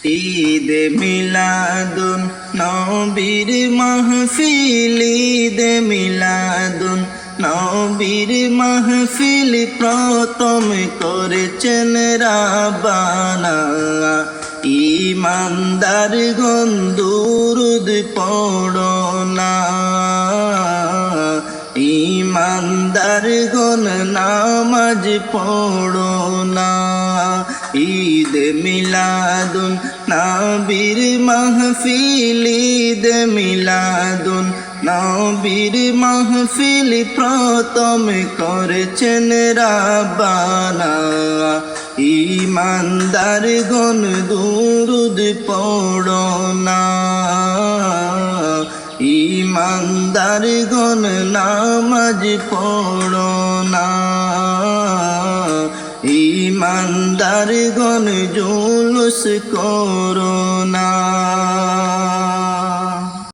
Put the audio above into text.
ঈদ মিলাদুন নবীর মাহফিল, ঈদ মিলাদুন নবীর মাহফিল প্রথম করেছেন রাব্বানা। ঈমানদার গণ দুরূদ পড়ো না, ঈমানদার গণ নামাজ পড়ো না। ঈদ মিলাদুন নবীর মাহফিল, ঈদ মিলাদুন নবীর মাহফিল প্রথম করেছেন রাব্বানা। ঈমানদার গণ দুরূদ পড়ো না, ঈমানদার গণ নামাজ পড়ো না। ঈমানদার গণ জুলুস করো না।